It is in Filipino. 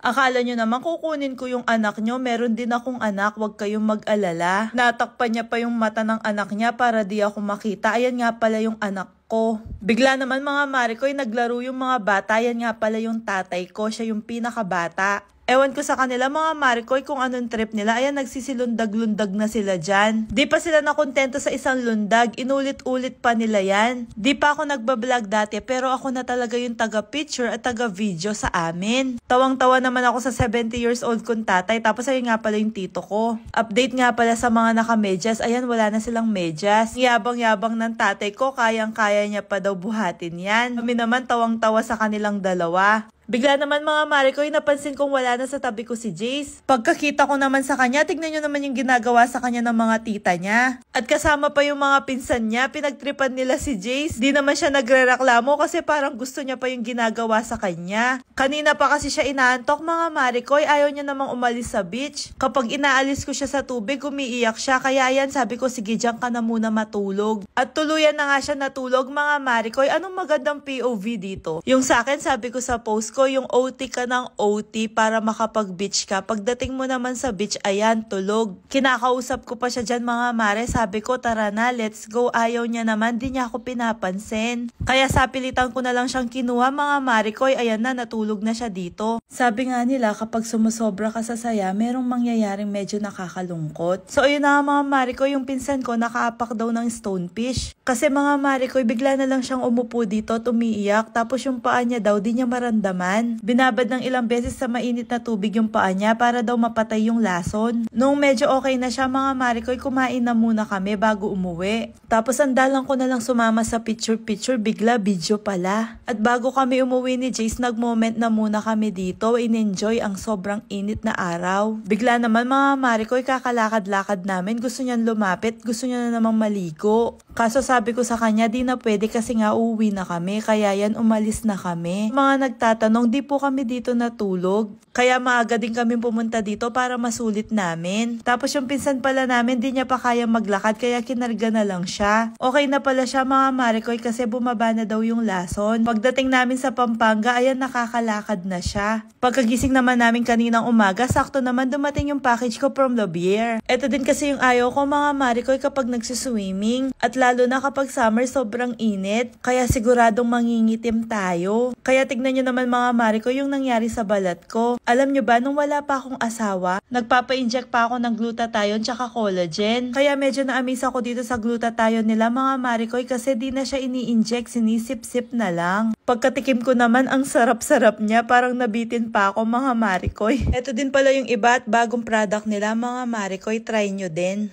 Akala nyo naman kukunin ko yung anak nyo, meron din akong anak, wag kayong mag-alala. Natakpan niya pa yung mata ng anak niya para di ako makita. Ayan nga pala yung anak ko. Bigla naman mga Marikoy, naglaro yung mga bata. Ayan nga pala yung tatay ko, siya yung pinakabata. Ewan ko sa kanila mga Marikoy kung anong trip nila. Ayan, nagsisilundag-lundag na sila dyan. Di pa sila nakontento sa isang lundag. Inulit-ulit pa nila yan. Di pa ako nagbablog dati pero ako na talaga yung taga-picture at taga-video sa amin. Tawang-tawa naman ako sa 70 years old kong tatay. Tapos ayun nga pala yung tito ko. Update nga pala sa mga naka-medyas. Ayan, wala na silang medyas. Yabang-yabang ng tatay ko. Kayang-kaya niya pa daw buhatin yan. Kami naman tawang-tawa sa kanilang dalawa. Bigla naman mga Marikoy, napansin kong wala na sa tabi ko si Jace. Pagkakita ko naman sa kanya, tignan nyo naman yung ginagawa sa kanya ng mga tita niya. At kasama pa yung mga pinsan niya, pinagtripan nila si Jace. Di naman siya nagrereklamo kasi parang gusto niya pa yung ginagawa sa kanya. Kanina pa kasi siya inaantok mga Marikoy, ayaw niya namang umalis sa beach. Kapag inaalis ko siya sa tubig, umiiyak siya. Kaya yan, sabi ko, sige dyan ka na muna matulog. At tuluyan na nga siya natulog mga Marikoy. Anong magandang POV dito? Yung sa akin, sabi ko sa post ko, yung OT ka ng OT para makapag-beach ka. Pagdating mo naman sa beach, ayan, tulog. Kinakausap ko pa siya dyan mga mare. Sabi ko, tara na, let's go. Ayaw niya naman, di niya ako pinapansin. Kaya sapilitan ko na lang siyang kinuha mga Marikoy. Ayan na, natulog na siya dito. Sabi nga nila, kapag sumusobra ka sa saya, merong mangyayaring medyo nakakalungkot. So ayun na mga Marikoy, yung pinsan ko nakaapak daw ng stonefish. Kasi mga Marikoy, bigla na lang siyang umupo dito at umiiyak. Tapos yung paa niya daw, di niya maramdaman. Binabad ng ilang beses sa mainit na tubig yung paa niya para daw mapatay yung lason. Nung medyo okay na siya mga Marikoy, kumain na muna kami bago umuwi. Tapos andalang ko na lang sumama sa picture-picture, bigla video pala. At bago kami umuwi ni Jace, nag-moment na muna kami dito. In-enjoy ang sobrang init na araw. Bigla naman mga Marikoy, kakalakad-lakad namin. Gusto niyan lumapit, gusto niya na namang maligo. Kaso sabi ko sa kanya, di na pwede kasi nga uuwi na kami. Kaya yan, umalis na kami. Mga nagtatanong, di po kami dito natulog. Kaya maaga din kami pumunta dito para masulit namin. Tapos yung pinsan pala namin, di niya pa kaya maglakad kaya kinarga na lang siya. Okay na pala siya mga Marikoy kasi bumaba na daw yung lason. Pagdating namin sa Pampanga, ayan nakakalakad na siya. Pagkagising naman namin kaninang umaga, sakto naman dumating yung package ko from Lobier. Ito din kasi yung ayaw ko mga Marikoy kapag nagsiswimming. At lalo na kapag summer sobrang init. Kaya siguradong mangingitim tayo. Kaya tignan nyo naman mga Marikoy yung nangyari sa balat ko. Alam nyo ba, nung wala pa akong asawa, nagpapa-inject pa ako ng glutathione tsaka collagen. Kaya medyo na-amaze ako dito sa glutathione nila mga Marikoy kasi di na siya ini-inject, sinisip-sip na lang. Pagkatikim ko naman, ang sarap-sarap niya, parang nabitin pa ako mga Marikoy. Ito din pala yung iba at bagong product nila mga Marikoy, try nyo din.